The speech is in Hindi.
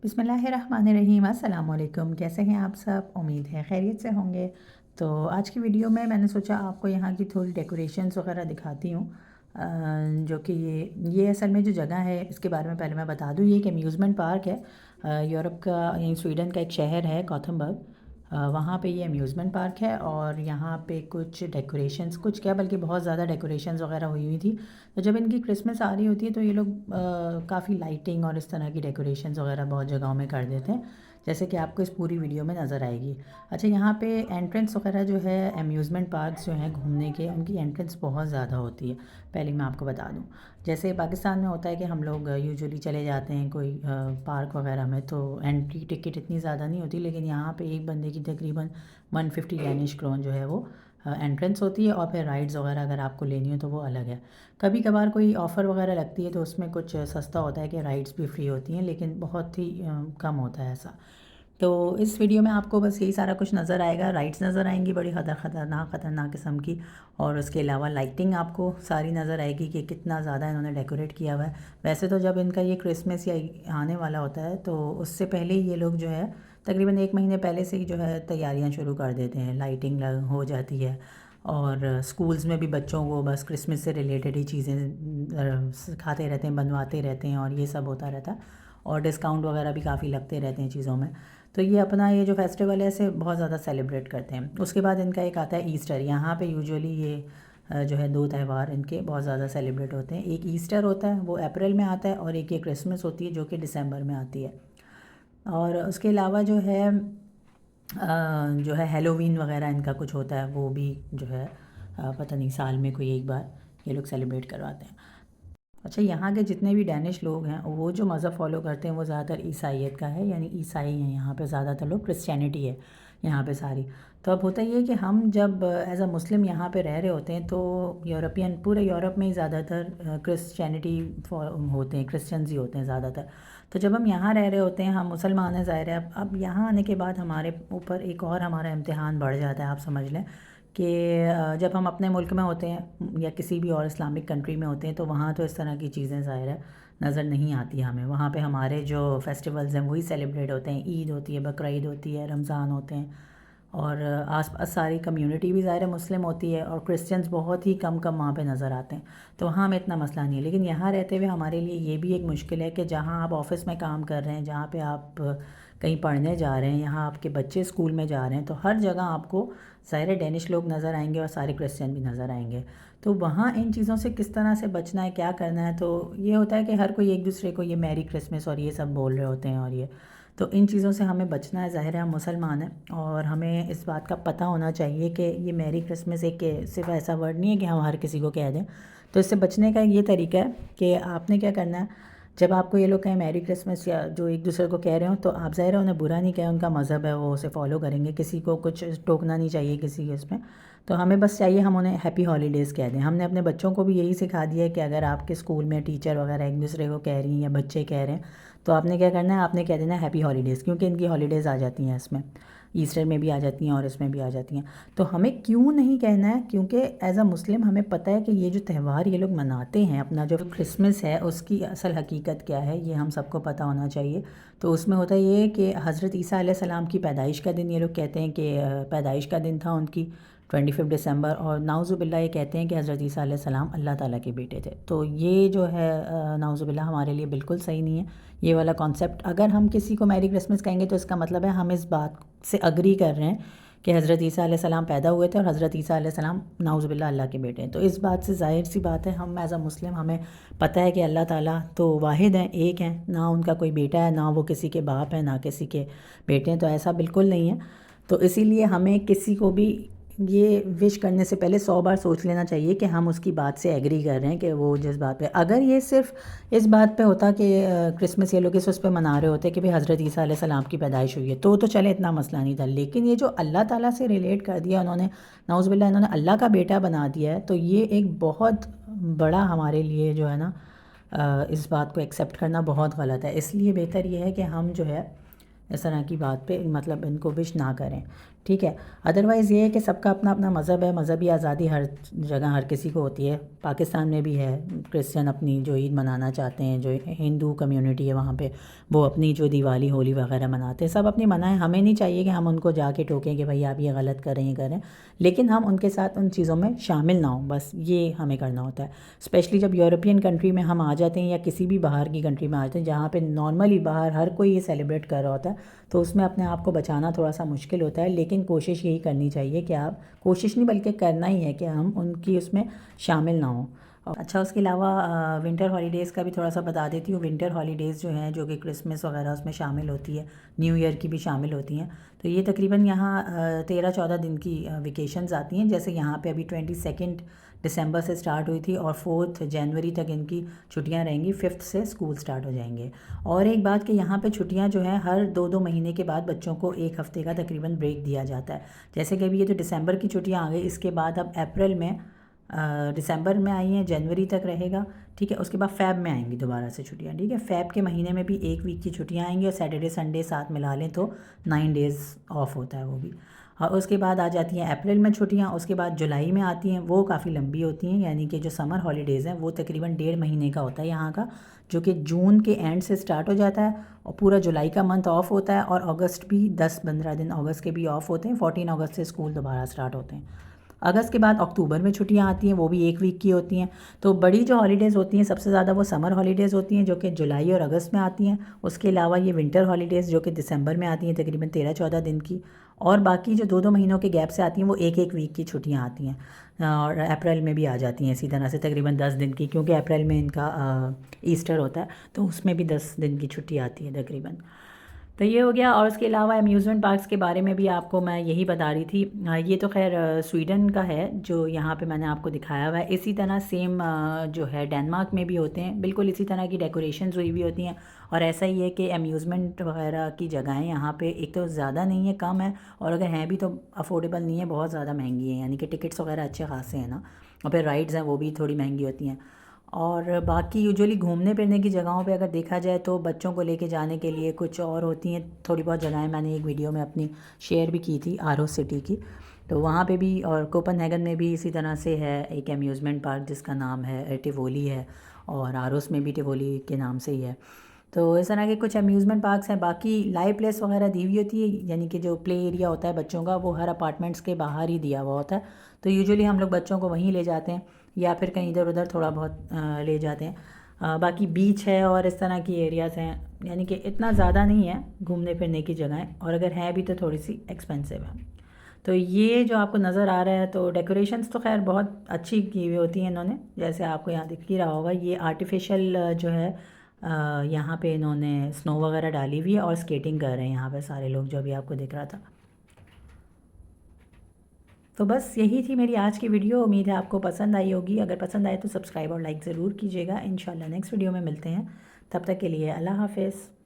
बिस्मिल्लाहिर्रहमानिर्रहीम। अस्सलाम वालेकुम। कैसे हैं आप सब? उम्मीद है खैरियत से होंगे। तो आज की वीडियो में मैंने सोचा आपको यहाँ की थोड़ी डेकोरेशंस वगैरह दिखाती हूँ। जो कि ये असल में जो जगह है इसके बारे में पहले मैं बता दूँ। ये एक अम्यूज़मेंट पार्क है। यूरोप का यहीं स्वीडन का एक शहर है गॉथेनबर्ग। वहाँ पे ये अम्यूज़मेंट पार्क है और यहाँ पे कुछ डेकोरेशंस, कुछ क्या बल्कि बहुत ज़्यादा डेकोरेशंस वगैरह हुई हुई थी। तो जब इनकी क्रिसमस आ रही होती है तो ये लोग काफ़ी लाइटिंग और इस तरह की डेकोरेशंस वगैरह बहुत जगहों में कर देते हैं, जैसे कि आपको इस पूरी वीडियो में नज़र आएगी। अच्छा, यहाँ पे एंट्रेंस वगैरह जो है अम्यूज़मेंट पार्क्स जो हैं घूमने के, उनकी एंट्रेंस बहुत ज़्यादा होती है। पहले मैं आपको बता दूँ, जैसे पाकिस्तान में होता है कि हम लोग यूजुअली चले जाते हैं कोई पार्क वगैरह में तो एंट्री टिकट इतनी ज़्यादा नहीं होती, लेकिन यहाँ पे एक बंदे की तकरीबन 150 डैनिश क्रोन जो है वो एंट्रेंस होती है। और फिर राइड्स वगैरह अगर आपको लेनी हो तो वो अलग है। कभी कभार कोई ऑफ़र वगैरह लगती है तो उसमें कुछ सस्ता होता है कि राइड्स भी फ्री होती हैं, लेकिन बहुत ही कम होता है ऐसा। तो इस वीडियो में आपको बस यही सारा कुछ नज़र आएगा। राइड्स नज़र आएंगी बड़ी ख़तरनाक किस्म की, और उसके अलावा लाइटिंग आपको सारी नज़र आएगी कि कितना ज़्यादा इन्होंने डेकोरेट किया हुआ है। वैसे तो जब इनका ये क्रिसमस या आने वाला होता है तो उससे पहले ही ये लोग जो है तकरीबन 1 महीने पहले से ही जो है तैयारियां शुरू कर देते हैं। लाइटिंग हो जाती है, और स्कूल्स में भी बच्चों को बस क्रिसमस से रिलेटेड ही चीज़ें सिखाते रहते हैं, बनवाते रहते हैं, और ये सब होता रहता है। और डिस्काउंट वगैरह भी काफ़ी लगते रहते हैं चीज़ों में। तो ये अपना ये जो फेस्टिवल है इसे बहुत ज़्यादा सेलिब्रेट करते हैं। उसके बाद इनका एक आता है ईस्टर। यहाँ पे यूजुअली ये जो है 2 त्यौहार इनके बहुत ज़्यादा सेलिब्रेट होते हैं। एक ईस्टर होता है, वो अप्रैल में आता है, और एक ये क्रिसमस होती है जो कि दिसंबर में आती है। और उसके अलावा जो है हेलोवीन वगैरह इनका कुछ होता है, वो भी जो है पता नहीं साल में कोई एक बार ये लोग सेलिब्रेट करवाते हैं। अच्छा, यहाँ के जितने भी डैनिश लोग हैं वो जो मज़हब फॉलो करते हैं वो ज़्यादातर ईसाइयत का है, यानी ईसाई हैं यहाँ पे ज़्यादातर लोग। क्रिश्चियनिटी है यहाँ पे सारी। तो अब होता ये है कि हम जब एज अ मुस्लिम यहाँ पे रह रहे होते हैं तो यूरोपियन, पूरे यूरोप में ही ज़्यादातर क्रिश्चियनिटी होते हैं, क्रिश्चियंस ही होते हैं ज़्यादातर। तो जब हम यहाँ रह रहे होते हैं, हम मुसलमान हैं ज़ाहिर है। अब यहाँ आने के बाद हमारे ऊपर एक और हमारा इम्तिहान बढ़ जाता है। आप समझ लें कि जब हम अपने मुल्क में होते हैं या किसी भी और इस्लामिक कंट्री में होते हैं तो वहाँ तो इस तरह की चीज़ें ज़ाहिर है नज़र नहीं आती हमें। वहाँ पे हमारे जो फेस्टिवल्स हैं वही सेलिब्रेट होते हैं। ईद होती है, बकरा ईद होती है, रमज़ान होते हैं, और आस पास सारी कम्युनिटी भी ज़ाहिर है मुस्लिम होती है, और क्रिश्चियंस बहुत ही कम कम वहाँ पे नज़र आते हैं। तो वहाँ हमें इतना मसला नहीं है। लेकिन यहाँ रहते हुए हमारे लिए ये भी एक मुश्किल है कि जहाँ आप ऑफ़िस में काम कर रहे हैं, जहाँ पे आप कहीं पढ़ने जा रहे हैं, यहाँ आपके बच्चे स्कूल में जा रहे हैं, तो हर जगह आपको ज़ाहिर है डेनिश लोग नज़र आएंगे और सारे क्रिश्चियन भी नज़र आएंगे। तो वहाँ इन चीज़ों से किस तरह से बचना है, क्या करना है, तो ये होता है कि हर कोई एक दूसरे को ये मैरी क्रिसमस और ये सब बोल रहे होते हैं, और ये तो इन चीज़ों से हमें बचना है। ज़ाहिर है हम मुसलमान हैं और हमें इस बात का पता होना चाहिए कि ये मैरी क्रिसमस एक सिर्फ ऐसा वर्ड नहीं है कि हम हर किसी को कह दें। तो इससे बचने का ये तरीका है कि आपने क्या करना है, जब आपको ये लोग कहें मैरी क्रिसमस या जो एक दूसरे को कह रहे हो, तो आप ज़ाहिर है उन्हें बुरा नहीं कहें, उनका मज़हब है वो उसे फॉलो करेंगे, किसी को कुछ टोकना नहीं चाहिए किसी के इसमें। तो हमें बस चाहिए हम उन्हें हैप्पी हॉलीडेज़ कह दें। हमने अपने बच्चों को भी यही सिखा दिया है कि अगर आपके स्कूल में टीचर वगैरह एक दूसरे को कह रही हैं या बच्चे कह रहे हैं तो आपने क्या करना है, आपने कह देना है हैप्पी हॉलीडेज़, क्योंकि इनकी हॉलीडेज़ आ जाती हैं इसमें, ईस्टर में भी आ जाती हैं और इसमें भी आ जाती हैं। तो हमें क्यों नहीं कहना है, क्योंकि एज़ अ मुस्लिम हमें पता है कि ये जो त्यौहार ये लोग मनाते हैं, अपना जो क्रिसमस है उसकी असल हकीकत क्या है ये हम सबको पता होना चाहिए। तो उसमें होता ये है कि हज़रत ईसा अलैहिस्सलाम की पैदाइश का दिन ये लोग कहते हैं कि पैदाइश का दिन था उनकी 25 दिसंबर, और नाउज़ुबिल्लाह ये कहते हैं कि हज़रत ईसा अलैहिस्सलाम अल्लाह ताला के बेटे थे। तो ये जो है नाउज़ुबिल्लाह हमारे लिए बिल्कुल सही नहीं है ये वाला कॉन्सेप्ट। अगर हम किसी को मैरी क्रिसमस कहेंगे तो इसका मतलब है हम इस बात से अग्री कर रहे हैं कि हज़रत ईसा अलैहिस्सलाम पैदा हुए थे और हज़रत ईसा अलैहिस्सलाम नाउज़ुबिल्लाह अल्लाह के बेटे हैं। तो इस बात से ज़ाहिर सी बात है हम एज़ अ मुस्लिम हमें पता है कि अल्लाह ताला तो वाहिद हैं, एक हैं, ना उनका कोई बेटा है, ना वो किसी के बाप हैं, ना किसी के बेटे हैं। तो ऐसा बिल्कुल नहीं है। तो इसीलिए हमें किसी को भी ये विश करने से पहले 100 बार सोच लेना चाहिए कि हम उसकी बात से एग्री कर रहे हैं कि वो जिस बात पे, अगर ये सिर्फ इस बात पे होता कि क्रिसमस ये लोग इस उस पे मना रहे होते कि भाई हज़रत ईसा अलैहिस्सलाम की पैदाइश हुई है तो चले इतना मसला नहीं था। लेकिन ये जो अल्लाह ताला से रिलेट कर दिया उन्होंने, नाउज़ुबिल्लाह इन्होंने अल्लाह का बेटा बना दिया है, तो ये एक बहुत बड़ा हमारे लिए जो है ना इस बात को एक्सेप्ट करना बहुत गलत है। इसलिए बेहतर ये है कि हम जो है इस तरह की बात पे मतलब इनको विश ना करें। ठीक है। अदरवाइज़ ये है कि सबका अपना अपना मज़हब है, मज़हबी आज़ादी हर जगह हर किसी को होती है। पाकिस्तान में भी है, क्रिश्चियन अपनी जो ईद मनाना चाहते हैं, जो हिंदू कम्युनिटी है वहाँ पे वो अपनी जो दिवाली होली वगैरह मनाते हैं, सब अपनी मनाएं। हमें नहीं चाहिए कि हम उनको जाके टोकें कि भाई आप ये गलत कर रहे हैं, करें, लेकिन हम उनके साथ उन चीज़ों में शामिल ना हों, बस ये हमें करना होता है। स्पेशली जब यूरोपियन कंट्री में हम आ जाते हैं या किसी भी बाहर की कंट्री में आ जाते हैं जहाँ पे नॉर्मली बाहर हर कोई ये सेलिब्रेट कर रहा होता है, तो उसमें अपने आप को बचाना थोड़ा सा मुश्किल होता है। लेकिन कोशिश यही करनी चाहिए कि आप, कोशिश नहीं बल्कि करना ही है कि हम उनकी उसमें शामिल ना हों। अच्छा, उसके अलावा विंटर हॉलीडेज़ का भी थोड़ा सा बता देती हूँ। विंटर हॉलीडेज़ जो हैं, जो कि क्रिसमस वगैरह उसमें शामिल होती है, न्यू ईयर की भी शामिल होती हैं। तो ये तकरीबन यहाँ 13-14 दिन की वेकेशंस आती हैं। जैसे यहाँ पे अभी 22 दिसंबर से स्टार्ट हुई थी और 4 जनवरी तक इनकी छुट्टियाँ रहेंगी, 5 से स्कूल स्टार्ट हो जाएंगे। और एक बात कि यहाँ पे छुट्टियाँ जो हैं हर 2-2 महीने के बाद बच्चों को 1 हफ़्ते का तकरीबन ब्रेक दिया जाता है। जैसे कि अभी ये जो दिसंबर की छुट्टियाँ आ गई, इसके बाद अब अप्रैल में, दिसंबर में आई हैं, जनवरी तक रहेगा, ठीक है। उसके बाद फ़ैब में आएंगी दोबारा से छुट्टियाँ, ठीक है। फ़ैब के महीने में भी 1 वीक की छुट्टियाँ आएंगी और सैटरडे संडे साथ मिला लें तो 9 डेज़ ऑफ होता है वो भी। और उसके बाद आ जाती हैं अप्रैल में छुट्टियाँ। उसके बाद जुलाई में आती हैं, वो काफ़ी लंबी होती हैं, यानी कि जो समर हॉलीडेज़ हैं वो तकरीबन 1.5 महीने का होता है यहाँ का, जो कि जून के एंड से स्टार्ट हो जाता है और पूरा जुलाई का मंथ ऑफ होता है। और अगस्त भी 10-15 दिन अगस्त के भी ऑफ होते हैं। 14 अगस्त से स्कूल दोबारा स्टार्ट होते हैं। अगस्त के बाद अक्टूबर में छुट्टियाँ आती हैं, वो भी 1 वीक की होती हैं। तो बड़ी जो हॉलीडेज़ होती हैं सबसे ज़्यादा वो समर हॉलीडेज़ होती हैं, जो कि जुलाई और अगस्त में आती हैं। उसके अलावा ये विंटर हॉलीडेज़ जो कि दिसंबर में आती हैं, तकरीबन 13-14 दिन की। और बाकी जो 2-2 महीनों के गैप से आती हैं वो 1-1 वीक की छुट्टियाँ आती हैं। और अप्रैल में भी आ जाती हैं इसी तरह से तकरीबन 10 दिन की, क्योंकि अप्रैल में इनका ईस्टर होता है, तो उसमें भी 10 दिन की छुट्टी आती है तकरीबन। तो ये हो गया। और उसके अलावा अम्यूज़मेंट पार्क्स के बारे में भी आपको मैं यही बता रही थी। ये तो खैर स्वीडन का है जो यहाँ पे मैंने आपको दिखाया हुआ है। इसी तरह सेम जो है डेनमार्क में भी होते हैं, बिल्कुल इसी तरह की डेकोरेशंस हुई भी होती हैं। और ऐसा ही है कि अम्यूज़मेंट वगैरह की जगहें यहाँ पे एक तो ज़्यादा नहीं है, कम है, और अगर हैं भी तो अफोर्डेबल नहीं है, बहुत ज़्यादा महंगी है, यानी कि टिकट्स वगैरह अच्छे खासे हैं ना। और फिर राइड्स हैं वो भी थोड़ी महंगी होती हैं। और बाकी यूजुअली घूमने फिरने की जगहों पे अगर देखा जाए तो बच्चों को लेके जाने के लिए कुछ और होती हैं थोड़ी बहुत जगहें। मैंने एक वीडियो में अपनी शेयर भी की थी आरो सिटी की, तो वहाँ पे भी। और कोपनहेगन में भी इसी तरह से है एक अम्यूज़मेंट पार्क जिसका नाम है टिवोली है, और आरोस में भी टिवोली के नाम से ही है। तो इस तरह के कुछ अम्यूज़मेंट पार्क्स हैं। बाकी लाइव प्लेस वगैरह दी हुई होती है, यानी कि जो प्ले एरिया होता है बच्चों का वो हर अपार्टमेंट्स के बाहर ही दिया हुआ होता है। तो यूजुअली हम लोग बच्चों को वहीं ले जाते हैं या फिर कहीं इधर उधर थोड़ा बहुत ले जाते हैं। बाकी बीच है और इस तरह की एरियाज़ हैं, यानी कि इतना ज़्यादा नहीं है घूमने फिरने की जगहें, और अगर है भी तो थोड़ी सी एक्सपेंसिव है। तो ये जो आपको नज़र आ रहा है, तो डेकोरेशंस तो खैर बहुत अच्छी की हुई होती हैं इन्होंने, जैसे आपको यहाँ दिख ही रहा होगा। ये आर्टिफिशियल जो है यहाँ पे इन्होंने स्नो वगैरह डाली हुई है और स्केटिंग कर रहे हैं यहाँ पे सारे लोग, जो भी आपको दिख रहा था। तो बस यही थी मेरी आज की वीडियो। उम्मीद है आपको पसंद आई होगी। अगर पसंद आए तो सब्सक्राइब और लाइक ज़रूर कीजिएगा। इंशाल्लाह नेक्स्ट वीडियो में मिलते हैं। तब तक के लिए अल्लाह हाफ़िज़।